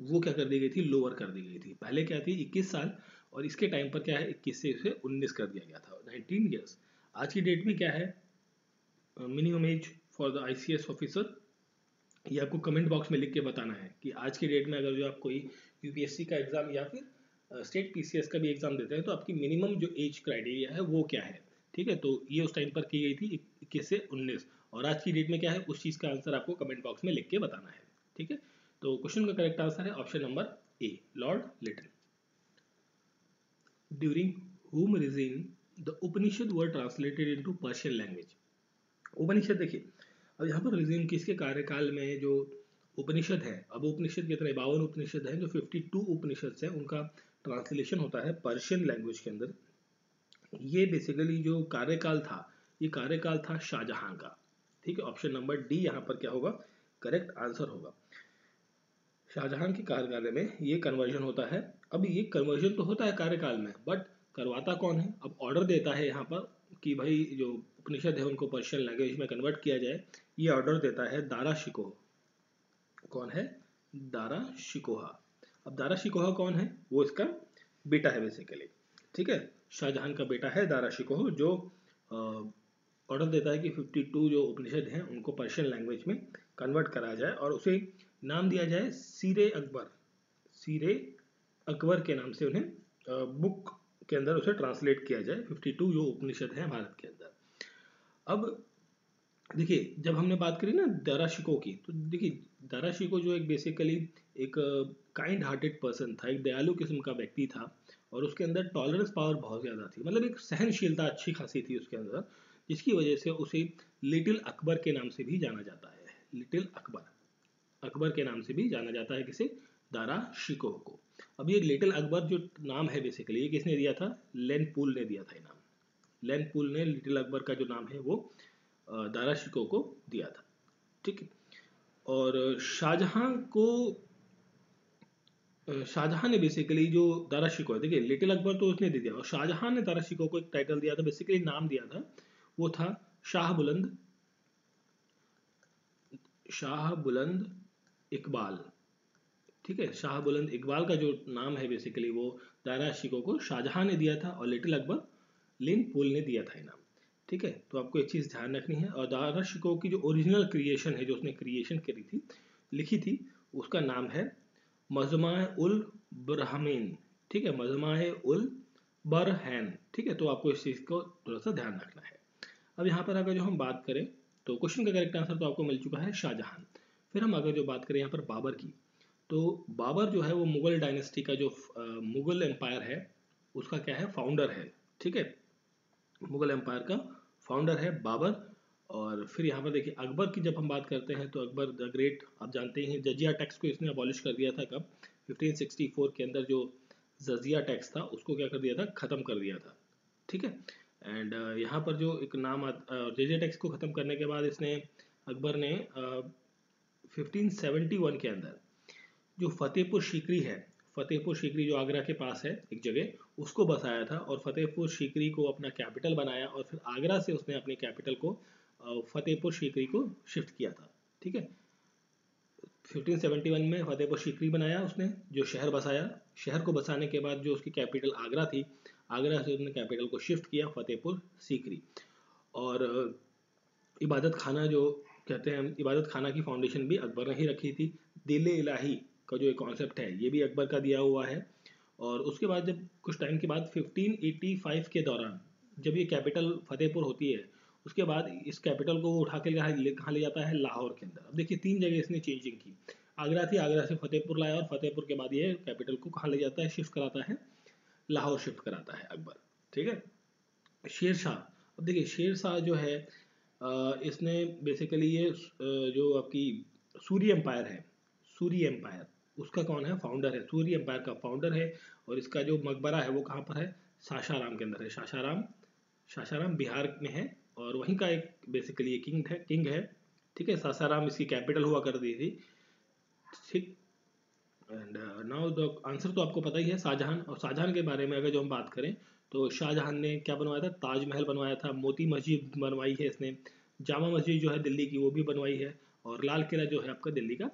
वो क्या कर दी गई थी, लोअर कर दी गई थी। पहले क्या थी 21 साल, और इसके टाइम पर क्या है 21 से उसे 19 कर दिया गया था, 19 ईयर्स। आज की डेट में क्या है minimum age for the ICS officer, ये आपको कमेंट बॉक्स में लिख के बताना है कि आज की डेट में अगर जो आप कोई यूपीएससी का एग्जाम या फिर स्टेट पीसीएस का भी एग्जाम देते हैं तो आपकी मिनिमम जो एज क्राइटेरिया है वो क्या है, ठीक है। तो ये उस टाइम पर की गई थी 21 से 19, और आज की डेट में क्या है उस चीज़ का आंसर आपको कमेंट बॉक्स में लिख के बताना है, ठीक है। तो क्वेश्चन का करेक्ट आंसर है option number A, Lord Lytton. During whom regime the Upanishad were translated into Persian language. Upanishad देखिए अब यहाँ पर रिज्यूम किसके कार्यकाल में जो उपनिषद है, अब उपनिषद कितने 52 उपनिषद हैं, जो 52 उपनिषद हैं उनका ट्रांसलेशन होता है पर्शियन लैंग्वेज के अंदर। ये बेसिकली जो कार्यकाल था, ये कार्यकाल था शाहजहां का। ठीक है, ऑप्शन नंबर डी यहाँ पर क्या होगा, करेक्ट आंसर होगा। शाहजहां के कार्यकाल में ये कन्वर्जन होता है। अब ये कन्वर्जन तो होता है कार्यकाल में, बट करवाता कौन है, अब ऑर्डर देता है यहाँ पर कि भाई जो उपनिषद है उनको पर्शियन लैंग्वेज में कन्वर्ट किया जाए, ये ऑर्डर देता है दारा शिकोह। कौन है, दारा शिकोहा। अब दारा शिकोहा कौन है, वो इसका बेटा है बेसिकली। ठीक है, शाहजहां का बेटा है दारा शिकोह, जो ऑर्डर देता है कि 52 जो उपनिषद हैं उनको पर्शियन लैंग्वेज में कन्वर्ट करा जाए और उसे नाम दिया जाए सीरे अकबर। सीरे अकबर के नाम से उन्हें बुक के अंदर उसे ट्रांसलेट किया जाए, 52 जो उपनिषद हैं भारत के अंदर। अब देखिए, जब हमने बात करी ना दारा शिकोह की, तो देखिए दारा शिकोह जो एक बेसिकली एक काइंड हार्टेड पर्सन था, एक दयालु किस्म का व्यक्ति था, और उसके अंदर टॉलरेंस पावर बहुत ज़्यादा थी, मतलब एक सहनशीलता अच्छी खासी थी उसके अंदर, जिसकी वजह से उसे लिटिल अकबर के नाम से भी जाना जाता है। लिटिल अकबर, अकबर के नाम से भी जाना जाता है किसे, दारा शिकोह को। अब ये लिटिल अकबर जो नाम है बेसिकली, ये किसने दिया था, लेन पूल ने दिया था ये नाम। लेन पूल ने लिटिल अकबर का जो नाम है वो दारा शिकोह को दिया था। ठीक है, और शाहजहां ने बेसिकली जो दारा शिकोह, देखिए लिटिल अकबर तो उसने दे दिया, और शाहजहां ने दारा शिकोह को एक टाइटल दिया था, बेसिकली नाम दिया था, वो था शाह बुलंद, शाह बुलंद इकबाल। ठीक है, शाह बुलंद इकबाल का जो नाम है बेसिकली वो दारा शिकोह को शाहजहां ने दिया था, और लिटिल अकबर लिन पुल ने दिया था ये नाम। ठीक है, तो आपको एक चीज़ ध्यान रखनी है। और दारा शिकोह की जो ओरिजिनल क्रिएशन है, जो उसने क्रिएशन करी थी, लिखी थी, उसका नाम है मजमा उल बरहमीन। ठीक है, मजमा उल बरहैन। ठीक है, तो आपको इस चीज़ को थोड़ा सा ध्यान रखना है। अब यहाँ पर अगर जो हम बात करें, तो क्वेश्चन का करेक्ट आंसर तो आपको मिल चुका है शाहजहां। फिर हम अगर जो बात करें यहाँ पर बाबर की, तो बाबर जो है वो मुगल डायनेस्टी का जो मुगल एम्पायर है उसका क्या है, फाउंडर है। ठीक है, मुगल एम्पायर का फाउंडर है बाबर। और फिर यहाँ पर देखिए अकबर की जब हम बात करते हैं, तो अकबर द ग्रेट, आप जानते ही हैं जजिया टैक्स को इसने अबॉलिश कर दिया था कब, 1564 के अंदर जो जजिया टैक्स था उसको क्या कर दिया था, ख़त्म कर दिया था। ठीक है, एंड यहाँ पर जो एक नाम जजिया टैक्स को ख़त्म करने के बाद इसने, अकबर ने 1571 के अंदर जो फतेहपुर सीकरी है, फतेहपुर सीकरी जो आगरा के पास है एक जगह, उसको बसाया था, और फतेहपुर सीकरी को अपना कैपिटल बनाया, और फिर आगरा से उसने अपनी कैपिटल को फतेहपुर सीकरी को शिफ्ट किया था। ठीक है, 1571 में फतेहपुर सीकरी बनाया उसने, जो शहर बसाया। शहर को बसाने के बाद जो उसकी कैपिटल आगरा थी, आगरा से उसने कैपिटल को शिफ्ट किया फतेहपुर सीकरी। और इबादत खाना जो कहते हैं, इबादत खाना की फाउंडेशन भी अकबर ने ही रखी थी। दिल इलाही का जो एक कॉन्सेप्ट है ये भी अकबर का दिया हुआ है। और उसके बाद जब कुछ टाइम के बाद 1585 के दौरान जब ये कैपिटल फतेहपुर होती है, उसके बाद इस कैपिटल को वो उठा के कहाँ ले जाता है, लाहौर के अंदर। अब देखिए 3 जगह इसने चेंजिंग की, आगरा थी, आगरा से फतेहपुर लाया, और फतेहपुर के बाद ये कैपिटल को कहाँ ले जाता है, शिफ्ट कराता है, लाहौर शिफ्ट कराता है अकबर। ठीक है, शेर शाह। अब देखिए शेर शाह जो है इसने बेसिकली ये जो आपकी सूर्य एम्पायर है, सूर्य एम्पायर, उसका कौन है, फाउंडर है, सूर्य एम्पायर का फाउंडर है। और इसका जो मकबरा है वो कहाँ पर है, सासाराम के अंदर है। सासाराम, सासाराम बिहार में है, और वहीं का एक बेसिकली ये किंग है। ठीक है, सासाराम इसकी कैपिटल हुआ करती थी। ठीक, एंड नाउ द आंसर तो आपको पता ही है, शाहजहां। और शाहजहां के बारे में अगर जो हम बात करें, तो शाहजहां ने क्या बनवाया था, ताजमहल बनवाया था, मोती मस्जिद बनवाई है इसने, जामा मस्जिद जो है दिल्ली की वो भी बनवाई है, और लाल किला जो है आपका दिल्ली का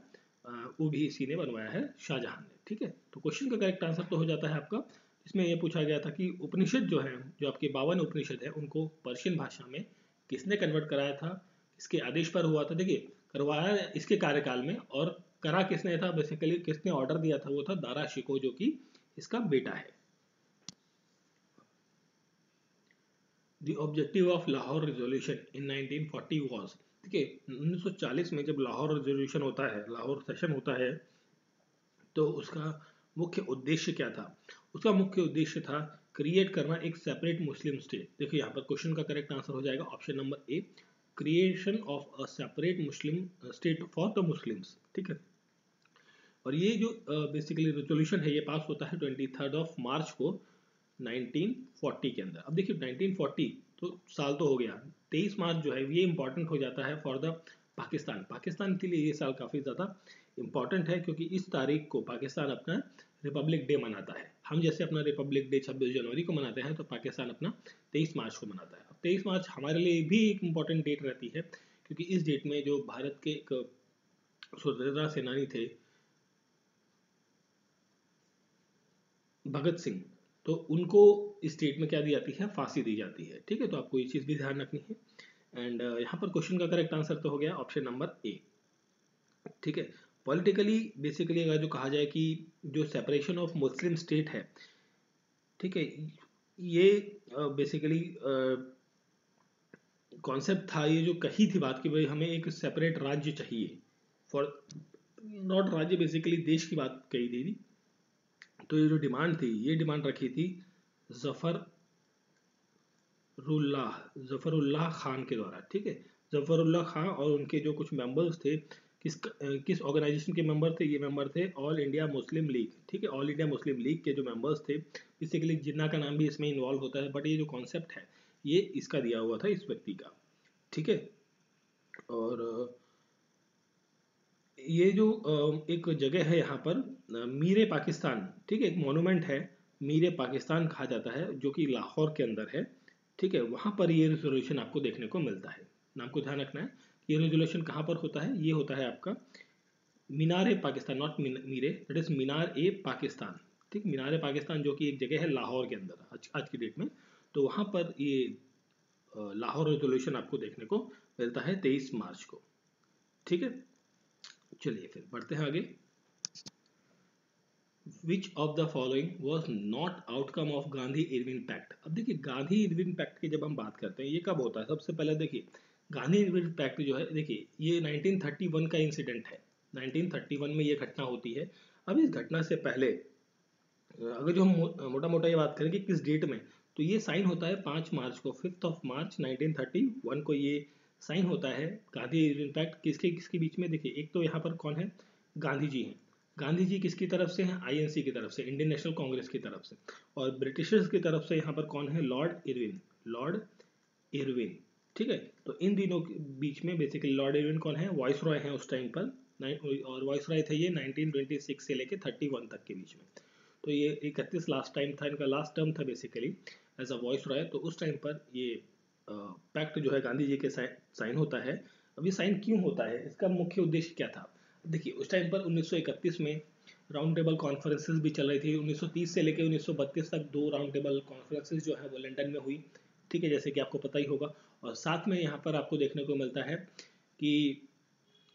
वो भी इसी ने बनवाया है, शाहजहां ने। ठीक है, तो क्वेश्चन का करेक्ट आंसर तो हो जाता है आपका, इसमें ये पूछा गया था कि उपनिषद जो है, जो आपके 52 उपनिषद है, उनको पर्शियन भाषा में किसने कन्वर्ट कराया था, किसके आदेश पर हुआ था। देखिए करवाया इसके कार्यकाल में, और करा किसने था, बेसिकली किसने ऑर्डर दिया था, वो था दारा शिकोह, जो कि इसका बेटा है। The objective of Lahore resolution in 1940 was, देखिए 1940 में जब लाहौर रिजोल्यूशन होता है, लाहौर सेशन होता है, तो उसका मुख्य उद्देश्य क्या था, उसका मुख्य उद्देश्य था क्रिएट करना एक सेपरेट मुस्लिम स्टेट। देखिए यहाँ पर क्वेश्चन का करेक्ट आंसर हो जाएगा option number A, creation of a separate Muslim state for the Muslims. ठीक है, और ये जो बेसिकली रेजोल्यूशन है ये पास होता है 23 मार्च को 1940 के अंदर। अब देखिए 1940 तो साल तो हो गया, 23 मार्च जो है ये इंपॉर्टेंट हो जाता है फॉर द पाकिस्तान के लिए ये साल काफ़ी ज़्यादा इंपॉर्टेंट है, क्योंकि इस तारीख को पाकिस्तान अपना रिपब्लिक डे मनाता है। हम जैसे अपना रिपब्लिक डे 26 जनवरी को मनाते हैं, तो पाकिस्तान अपना 23 मार्च को मनाता है। अब 23 मार्च हमारे लिए भी एक इम्पॉर्टेंट डेट रहती है, क्योंकि इस डेट में जो भारत के एक स्वतंत्रता सेनानी थे भगत सिंह, तो उनको इस डेट में क्या दी जाती है, फांसी दी जाती है। ठीक है, तो आपको ये चीज़ भी ध्यान रखनी है। एंड यहाँ पर क्वेश्चन का करेक्ट आंसर तो हो गया ऑप्शन नंबर ए। ठीक है, पॉलिटिकली बेसिकली अगर जो कहा जाए कि जो सेपरेशन ऑफ मुस्लिम स्टेट है, ठीक है, ये बेसिकली कॉन्सेप्ट था, ये जो कही थी बात कि भाई हमें एक सेपरेट राज्य चाहिए फॉर नॉट राज्य, बेसिकली देश की बात कही थी। तो ये जो डिमांड थी, ये डिमांड रखी थी जफरुल्लाह खान के द्वारा। ठीक है, जफरुल्लाह खान और उनके जो कुछ मेंबर्स थे, किस ऑर्गेनाइजेशन के मेंबर थे, ये मेंबर थे ऑल इंडिया मुस्लिम लीग। ठीक है, ऑल इंडिया मुस्लिम लीग के जो मेंबर्स थे, बेसिकली जिन्ना का नाम भी इसमें इन्वॉल्व होता है, बट ये जो कॉन्सेप्ट है ये इसका दिया हुआ था, इस व्यक्ति का। ठीक है, और ये जो एक जगह है यहाँ पर मीरे पाकिस्तान, ठीक है, एक मोनूमेंट है, मीरे पाकिस्तान कहा जाता है, जो कि लाहौर के अंदर है। ठीक है, वहाँ पर ये रेजोल्यूशन आपको देखने को मिलता है। नाम को ध्यान रखना है, ये रेजोल्यूशन कहाँ पर होता है, ये होता है आपका मीनार ए पाकिस्तान, नॉट मीरे, दैट इज मीनार ए पाकिस्तान। ठीक, मीनार ए पाकिस्तान जो कि एक जगह है लाहौर के अंदर आज की डेट में, तो वहाँ पर ये लाहौर रेजोल्यूशन आपको देखने को मिलता है 23 मार्च को। ठीक है, चलिए फिर बढ़ते हैं आगे। Which of the following was not outcome of Gandhi Irwin pact. अब देखिए गांधी इरविन पैक्ट की जब हम बात करते हैं, ये कब होता है, सबसे पहले देखिए गांधी इरविन पैक्ट जो है, देखिए ये 1931 का इंसिडेंट है। 1931 में ये घटना होती है। अब इस घटना से पहले अगर जो हम मोटा मोटा ये बात करें कि किस डेट में, तो ये साइन होता है 5 मार्च को, 5 मार्च 1931 को ये साइन होता है गांधी इरविन पैक्ट। किसके किसके बीच में, देखिए एक तो यहाँ पर कौन है, गांधी जी हैं। गांधी जी किसकी तरफ से हैं, आईएनसी की तरफ से, इंडियन नेशनल कांग्रेस की तरफ से। और ब्रिटिशर्स की तरफ से यहाँ पर कौन है, लॉर्ड इरविन। ठीक है, तो इन दिनों के बीच में बेसिकली लॉर्ड इरविन कौन है, वॉइस रॉय हैं उस टाइम पर, और वॉइस रॉय थे ये 1926 से लेके 31 तक के बीच में। तो ये 31 लास्ट टाइम था, इनका लास्ट टर्म था basically as a viceroy. तो उस टाइम पर ये पैक्ट जो है गांधी जी के साइन होता है। अब ये साइन क्यों होता है, इसका मुख्य उद्देश्य क्या था। देखिए उस टाइम पर 1931 में राउंड टेबल कॉन्फ्रेंसेस भी चल रही थी। 1930 से लेकर 1932 तक 2 राउंड टेबल कॉन्फ्रेंसेस जो है वो लंदन में हुई। ठीक है, जैसे कि आपको पता ही होगा। और साथ में यहाँ पर आपको देखने को मिलता है कि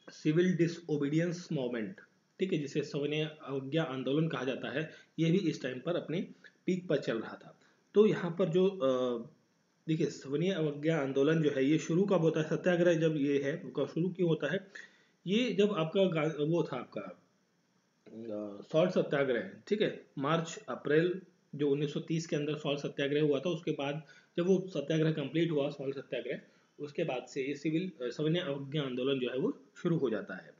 सिविल डिसओबीडियंस मूवमेंट, ठीक है, जिसे सविनय अवज्ञा आंदोलन कहा जाता है, ये भी इस टाइम पर अपने पीक पर चल रहा था। तो यहाँ पर जो देखिए सविनय अवज्ञा आंदोलन जो है ये शुरू कब होता है, सत्याग्रह जब ये है उसका शुरू क्यों होता है, ये जब आपका वो था आपका सॉल्ट सत्याग्रह। ठीक है, मार्च अप्रैल जो 1930 के अंदर सॉल्ट सत्याग्रह हुआ था, उसके बाद जब वो सत्याग्रह कंप्लीट हुआ सॉल्ट सत्याग्रह, उसके बाद से ये सविनय अवज्ञा आंदोलन जो है वो शुरू हो जाता है।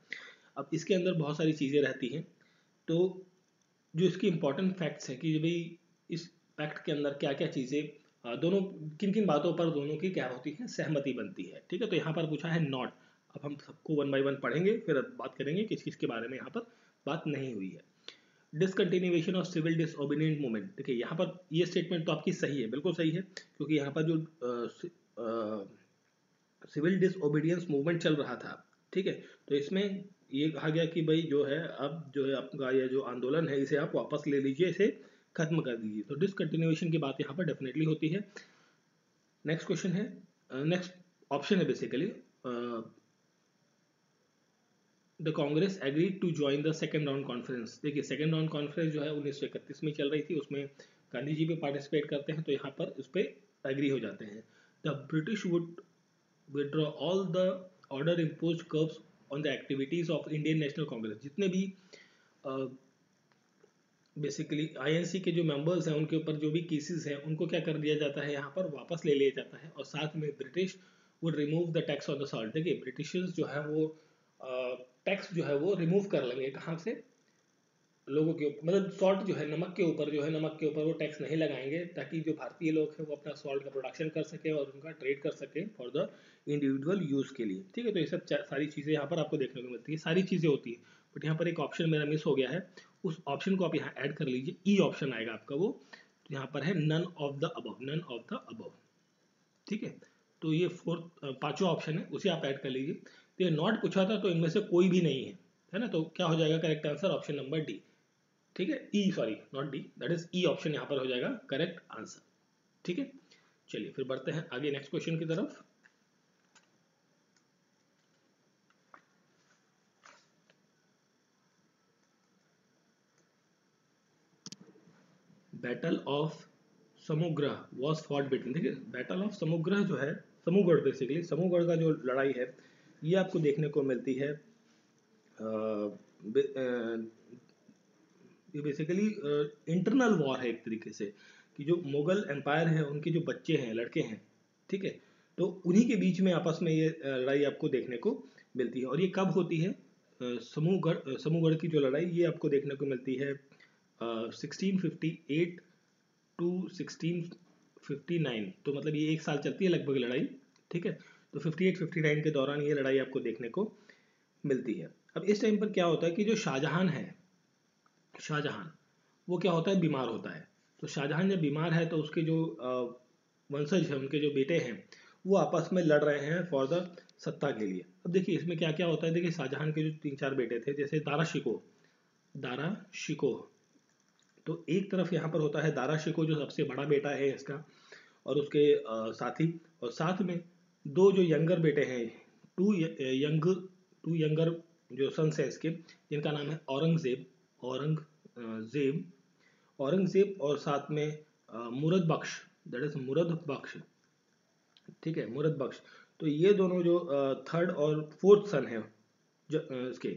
अब इसके अंदर बहुत सारी चीज़ें रहती हैं। तो जो इसकी इंपॉर्टेंट फैक्ट्स हैं कि भाई इस पैक्ट के अंदर क्या क्या चीज़ें दोनों किन किन बातों पर दोनों की क्या होती है, सहमति बनती है। ठीक है, तो यहाँ पर पूछा है नॉट। अब हम सबको 1 बाय 1 पढ़ेंगे, फिर बात करेंगे किस किस के बारे में यहाँ पर बात नहीं हुई है। डिसकंटिन्यूएशन ऑफ सिविल डिसओबीडिएंट मूवमेंट, देखिए यहाँ पर ये स्टेटमेंट तो आपकी सही है, बिल्कुल सही है, क्योंकि यहाँ पर जो सिविल डिसओबीडियंस मूवमेंट चल रहा था, ठीक है, तो इसमें ये कहा गया कि भाई जो है अब जो है आपका ये जो आंदोलन है इसे आप वापस ले लीजिए, इसे खत्म कर दीजिए। तो डिसकंटिन्यूएशन की बात यहाँ पर डेफिनेटली होती है। नेक्स्ट क्वेश्चन है, नेक्स्ट ऑप्शन है basically the Congress agreed to join the second round conference. देखिए सेकेंड राउंड कॉन्फ्रेंस जो है 1931 में चल रही थी, उसमें गांधी जी भी पार्टिसिपेट करते हैं, तो यहाँ पर उस पर एग्री हो जाते हैं। The British would withdraw all the order imposed curbs on the activities of Indian National Congress। जितने भी बेसिकली आईएनसी के जो मेंबर्स हैं उनके ऊपर जो भी केसेस हैं उनको क्या कर दिया जाता है, यहाँ पर वापस ले लिया जाता है। और साथ में British would remove the tax on the salt. देखिए ब्रिटिशर्स जो है वो टैक्स जो है वो रिमूव कर लेंगे, कहाँ से, लोगों के मतलब सॉल्ट जो है, नमक के ऊपर जो है, नमक के ऊपर वो टैक्स नहीं लगाएंगे, ताकि जो भारतीय लोग हैं वो अपना सॉल्ट का प्रोडक्शन कर सके और उनका ट्रेड कर सके फॉर द इंडिविजुअल यूज़ के लिए। ठीक है, तो ये सब सारी चीज़ें यहाँ पर आपको देखने को मिलती है, सारी चीज़ें होती है। बट यहाँ पर एक ऑप्शन मेरा मिस हो गया है, उस ऑप्शन को आप यहाँ ऐड कर लीजिए, ई ऑप्शन आएगा आपका वो, तो यहाँ पर है none of the above, none of the above. ठीक है, तो ये फोर्थ पांचवा ऑप्शन है, उसे आप ऐड कर लीजिए। तो ये नॉट पूछा था तो इनमें से कोई भी नहीं है ना, तो क्या हो जाएगा correct answer option number D. ठीक है, E, sorry not D, that is E option यहाँ पर हो जाएगा करेक्ट आंसर। ठीक है, चलिए फिर बढ़ते हैं आगे नेक्स्ट क्वेश्चन की तरफ। Battle of Samugarh was fought between, देखिए बैटल ऑफ समुग्रह जो है, समूगढ़, बेसिकली समूगढ़ का जो लड़ाई है ये आपको देखने को मिलती है, ये बेसिकली इंटरनल वॉर है एक तरीके से, कि जो मुगल एम्पायर है उनके जो बच्चे हैं, लड़के हैं, ठीक है, तो उन्हीं के बीच में आपस में ये लड़ाई आपको देखने को मिलती है। और ये कब होती है, समूगढ़ की जो लड़ाई ये आपको देखने को मिलती है 1658 टू 1659, तो मतलब ये एक साल चलती है लगभग लड़ाई। ठीक है, तो 58-59 के दौरान ये लड़ाई आपको देखने को मिलती है। अब इस टाइम पर क्या होता है कि जो शाहजहां है, शाहजहां वो क्या होता है, बीमार होता है। तो शाहजहां जब बीमार है तो उसके जो वंशज हैं, उनके जो बेटे हैं, वो आपस में लड़ रहे हैं फॉर द सत्ता के लिए। अब देखिए इसमें क्या क्या होता है, देखिए शाहजहां के जो 3-4 बेटे थे, जैसे दारा शिकोह, दारा शिकोह, तो एक तरफ यहाँ पर होता है दारा शिकोह जो सबसे बड़ा बेटा है इसका, और उसके साथी, और साथ में दो जो यंगर बेटे हैं, टू यंग टू यंगर जो सन्स हैं इसके, जिनका नाम है औरंगजेब, औरंगजेब, औरंगजेब, और साथ में मुरद बख्श, दैट इज मुरद बख्श। ठीक है, मुरद बख्श। तो ये दोनों जो थर्ड और फोर्थ सन है इसके।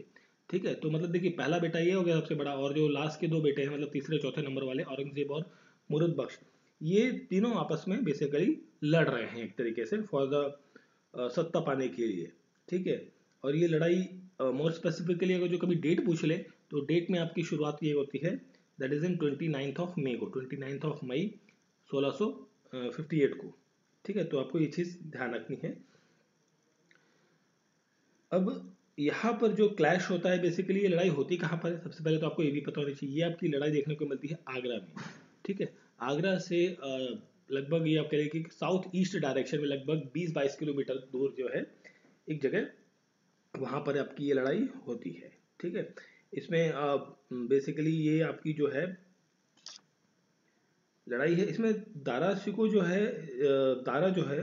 ठीक है, तो मतलब देखिए पहला बेटा ये हो गया सबसे बड़ा, और जो लास्ट के दो बेटे हैं मतलब तीसरे चौथे नंबर वाले, औरंगजेब और मुरद बख्श, ये तीनों आपस में बेसिकली लड़ रहे हैं एक तरीके से फॉर द सत्ता पाने के लिए। ठीक है, और ये लड़ाई मोर स्पेसिफिकली अगर जो कभी डेट पूछ ले, तो डेट में आपकी शुरुआत ये होती है, that is in 29 of May को, 29 ऑफ मई 1658 को। ठीक है, तो आपको ये चीज़ ध्यान रखनी है। अब यहाँ पर जो क्लैश होता है, बेसिकली ये लड़ाई होती कहाँ पर है, सबसे पहले तो आपको ये भी पता होना चाहिए, ये आपकी लड़ाई देखने को मिलती है आगरा में। ठीक है, आगरा से लगभग ये आप कह रहे कि साउथ ईस्ट डायरेक्शन में लगभग 20-22 किलोमीटर दूर जो है एक जगह, वहाँ पर आपकी ये लड़ाई होती है। ठीक है, इसमें बेसिकली ये आपकी जो है लड़ाई है, इसमें दारा शिकोह जो है, दारा जो है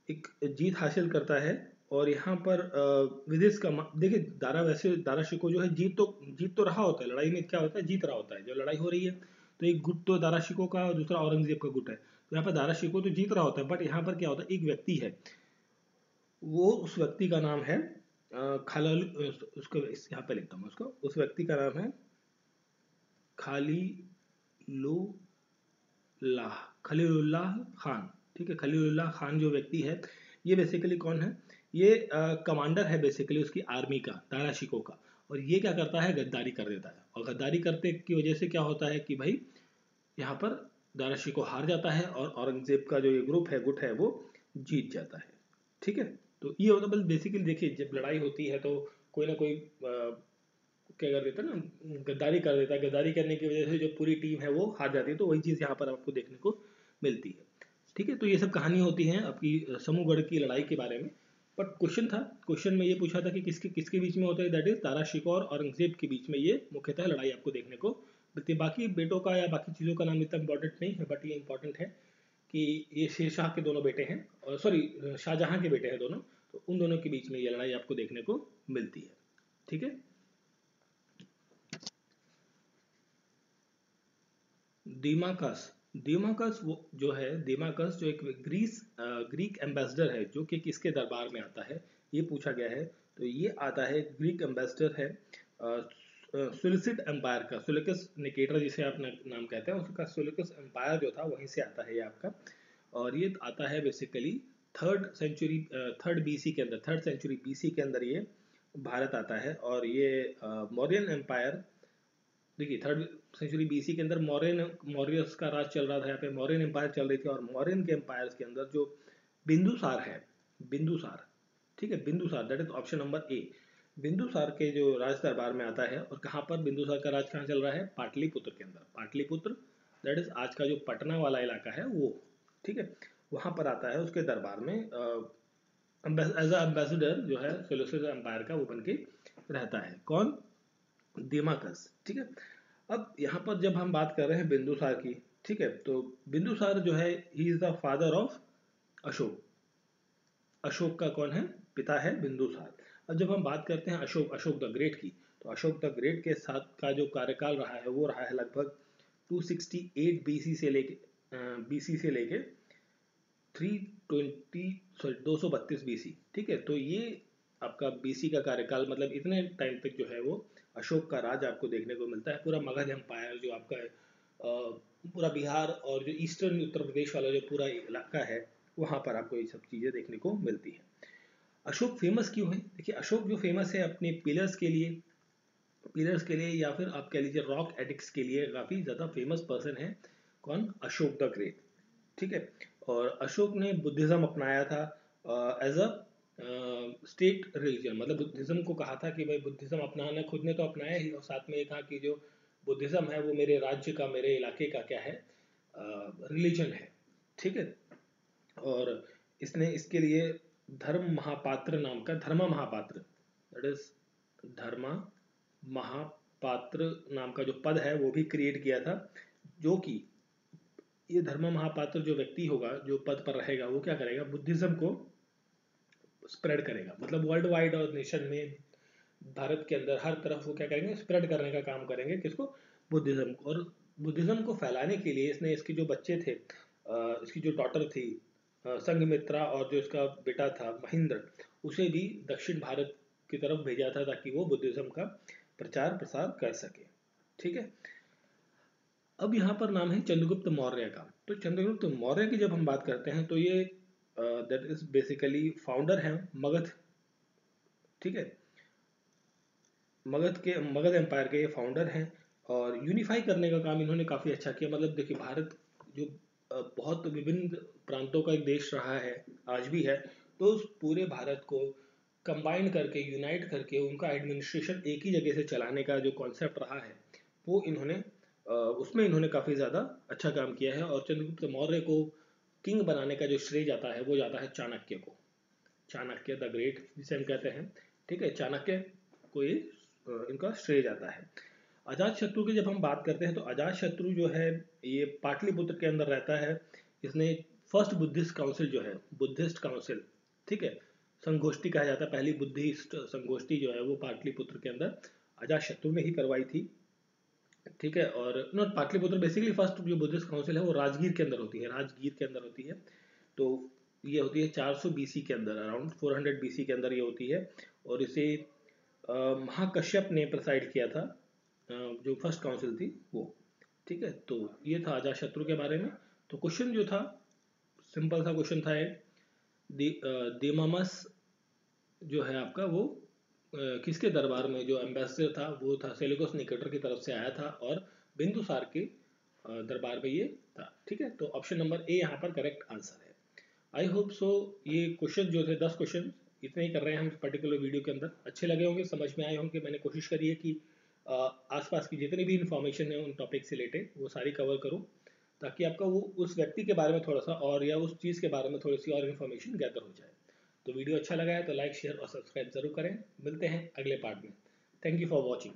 एक जीत हासिल करता है। और यहाँ पर विदेश का देखिए दारा, वैसे दारा शिकोह जो है जीत तो रहा होता है लड़ाई में, क्या होता है जीत रहा होता है, जब लड़ाई हो रही है तो एक गुट तो दारा शिकोह का और दूसरा औरंगजेब का गुट है, तो यहाँ पर दारा शिकोह तो जीत रहा होता है। बट यहाँ पर क्या होता है, एक व्यक्ति है, वो उस व्यक्ति का नाम है खालाल, उसको यहाँ पे लिखता हूँ उसको, उस व्यक्ति का नाम है खलीलुल्लाह, खलीलुल्लाह खान। ठीक है, खलीलुल्लाह खान जो व्यक्ति है, ये बेसिकली कौन है, ये कमांडर है बेसिकली उसकी आर्मी का, दारा शिकोह का। और ये क्या करता है, गद्दारी कर देता है, और गद्दारी करते की वजह से क्या होता है कि भाई यहाँ पर दारा शिकोह हार जाता है, और औरंगजेब का जो ये ग्रुप है, गुट है, वो जीत जाता है। ठीक है, तो ये होता है बस बेसिकली, देखिए जब लड़ाई होती है तो कोई ना कोई क्या कर देता है ना, गद्दारी कर देता है, गद्दारी करने की वजह से जो पूरी टीम है वो हार जाती है, तो वही चीज़ यहाँ पर आपको देखने को मिलती है। ठीक है, तो ये सब कहानी होती है आपकी समूहगढ़ की लड़ाई के बारे में। बट क्वेश्चन था, क्वेश्चन में ये पूछा था कि किसके किसके बीच में होता है, दैट इज दारा शिकोह और औरंगजेब के बीच में ये मुख्यतः लड़ाई आपको देखने को मिलती है। बाकी बेटों का या बाकी चीज़ों का नाम इतना इंपॉर्टेंट नहीं है, बट ये इंपॉर्टेंट है कि ये शेरशाह के दोनों बेटे हैं, और सॉरी शाहजहां के बेटे हैं दोनों, तो उन दोनों के बीच में ये लड़ाई आपको देखने को मिलती है। ठीक है, दीमाकस, दीमाकस वो जो है, दीमाकस जो एक ग्रीक एम्बेसडर है, जो कि किसके दरबार में आता है ये पूछा गया है। तो ये आता है, ग्रीक एम्बेसडर है सुलिसिड एम्पायर का, सुलिकस निकेटर जिसे आप नाम कहते हैं, उसका सुलिकस एम्पायर जो था वहीं से आता है ये आपका। और ये आता है बेसिकली थर्ड बीसी के अंदर, थर्ड सेंचुरी बीसी के अंदर ये भारत आता है। और ये मौर्यन एम्पायर देखिए 3rd सेंचुरी बीसी के अंदर मौर्यस का राज चल रहा था, यहाँ पे मौर्यन एम्पायर चल रही थी, और मौर्यन के एम्पायर के अंदर जो बिंदुसार है, बिंदुसार, ठीक है, Bindusara, that is option number A. Bindusara के जो राज दरबार में आता है, और कहाँ पर बिंदुसार का राज कहाँ चल रहा है, पाटलिपुत्र के अंदर, पाटलिपुत्र दैट इज आज का जो पटना वाला इलाका है वो, ठीक है, वहाँ पर आता है, उसके दरबार में एज एम्बेसडर जो है सेल्यूसिड एम्पायर का वो बन के रहता है। कौन, दिमाकस, ठीक है। अब यहाँ पर जब हम बात कर रहे हैं बिंदुसार की, ठीक है, तो बिंदुसार जो है he is the father of Ashok, Ashok का कौन है, पिता है बिंदुसार। अब जब हम बात करते हैं अशोक द ग्रेट की, तो अशोक द ग्रेट के साथ का जो कार्यकाल रहा है वो रहा है लगभग 268 बीसी से लेके 232 बीसी, ठीक है। तो ये आपका बीसी का कार्यकाल, मतलब इतने टाइम तक जो है वो अशोक का राज आपको देखने को मिलता है। पूरा मगध एम्पायर जो आपका है, पूरा बिहार और जो ईस्टर्न उत्तर प्रदेश वाला जो पूरा इलाका है, वहाँ पर आपको ये सब चीज़ें देखने को मिलती है। अशोक फेमस क्यों है, देखिए अशोक जो फेमस है अपने पिलर्स के लिए, या फिर आप कह लीजिए रॉक एडिक्स के लिए काफ़ी ज़्यादा फेमस पर्सन है। कौन, अशोक द ग्रेट, ठीक है। और अशोक ने बुद्धिज़्म अपनाया था एज अ स्टेट रिलीजन, मतलब बुद्धिज़्म को कहा था कि भाई बुद्धिज़्म अपनाना, खुद ने तो अपनाया ही, और साथ में ये कहा कि जो बुद्धिज़्म है वो मेरे राज्य का, मेरे इलाके का क्या है, रिलीजन है, ठीक है। और इसने इसके लिए धर्म महापात्र नाम का, धर्मा महापात्र, दैट इज धर्मा महापात्र नाम का जो पद है वो भी क्रिएट किया था, जो कि ये धर्मा महापात्र जो व्यक्ति होगा, जो पद पर रहेगा, वो क्या करेगा, बुद्धिज्म को स्प्रेड करेगा, मतलब वर्ल्ड वाइड और नेशन में, भारत के अंदर हर तरफ वो क्या करेंगे, स्प्रेड करने का काम करेंगे, किसको, बुद्धिज्म को। और बुद्धिज्म को फैलाने के लिए इसने, इसके जो बच्चे थे, इसकी जो डॉटर थी संघमित्रा, और जो इसका बेटा था महेंद्र, उसे भी दक्षिण भारत की तरफ भेजा था ताकि वो बुद्धिज्म का प्रचार प्रसार कर सके, ठीक है। अब यहाँ पर नाम है चंद्रगुप्त मौर्य का। तो चंद्रगुप्त मौर्य की जब हम बात करते हैं तो ये दैट इज बेसिकली फाउंडर है मगध, ठीक है, मगध एम्पायर के ये फाउंडर हैं, और यूनिफाई करने का काम इन्होंने काफ़ी अच्छा किया। मतलब देखिए भारत जो बहुत विभिन्न प्रांतों का एक देश रहा है, आज भी है, तो उस पूरे भारत को कंबाइन करके, यूनाइट करके, उनका एडमिनिस्ट्रेशन एक ही जगह से चलाने का जो कॉन्सेप्ट रहा है, वो इन्होंने उसमें इन्होंने काफ़ी ज़्यादा अच्छा काम किया है। और चंद्रगुप्त मौर्य को किंग बनाने का जो श्रेय जाता है वो जाता है चाणक्य को, चाणक्य द ग्रेट जिसे हम कहते हैं, ठीक है, चाणक्य को ये इनका श्रेय जाता है। अजात शत्रु की जब हम बात करते हैं तो अजात शत्रु जो है ये पाटलिपुत्र के अंदर रहता है। इसने फर्स्ट बुद्धिस्ट काउंसिल जो है, बुद्धिस्ट काउंसिल, ठीक है, संगोष्ठी कहा जाता है, पहली बुद्धिस्ट संगोष्ठी जो है वो पाटलिपुत्र के अंदर अजात शत्रु ने ही करवाई थी, ठीक है। और नॉट पाटलिपुत्र, बेसिकली फर्स्ट जो बुद्धिस्ट काउंसिल है वो राजगीर के अंदर होती है, राजगीर के अंदर होती है। तो ये होती है 400 बीसी के अंदर, अराउंड 400 बीसी के अंदर ये होती है। और इसे महाकश्यप ने प्रिसाइड किया था, जो फर्स्ट काउंसिल थी वो, ठीक है। तो ये था अजातशत्रु के बारे में। तो क्वेश्चन जो था, सिंपल सा क्वेश्चन था एक, देमामस जो है आपका वो किसके दरबार में जो एम्बेसडर था वो था, सेल्यूकस निकेटर की तरफ से आया था, और बिंदुसार के दरबार में ये था, ठीक है। तो ऑप्शन नंबर ए यहाँ पर करेक्ट आंसर है। आई होप सो ये क्वेश्चन जो थे 10 क्वेश्चन इतने ही कर रहे हैं हम पर्टिकुलर वीडियो के अंदर, अच्छे लगे होंगे, समझ में आए होंगे। मैंने कोशिश करी है कि आसपास की जितनी भी इंफॉर्मेशन है उन टॉपिक से रिलेटेड वो सारी कवर करूँ, ताकि आपका वो उस व्यक्ति के बारे में थोड़ा सा और, या उस चीज़ के बारे में थोड़ी सी और इन्फॉर्मेशन गैदर हो जाए। तो वीडियो अच्छा लगा है तो लाइक, शेयर और सब्सक्राइब जरूर करें। मिलते हैं अगले पार्ट में। Thank you for watching.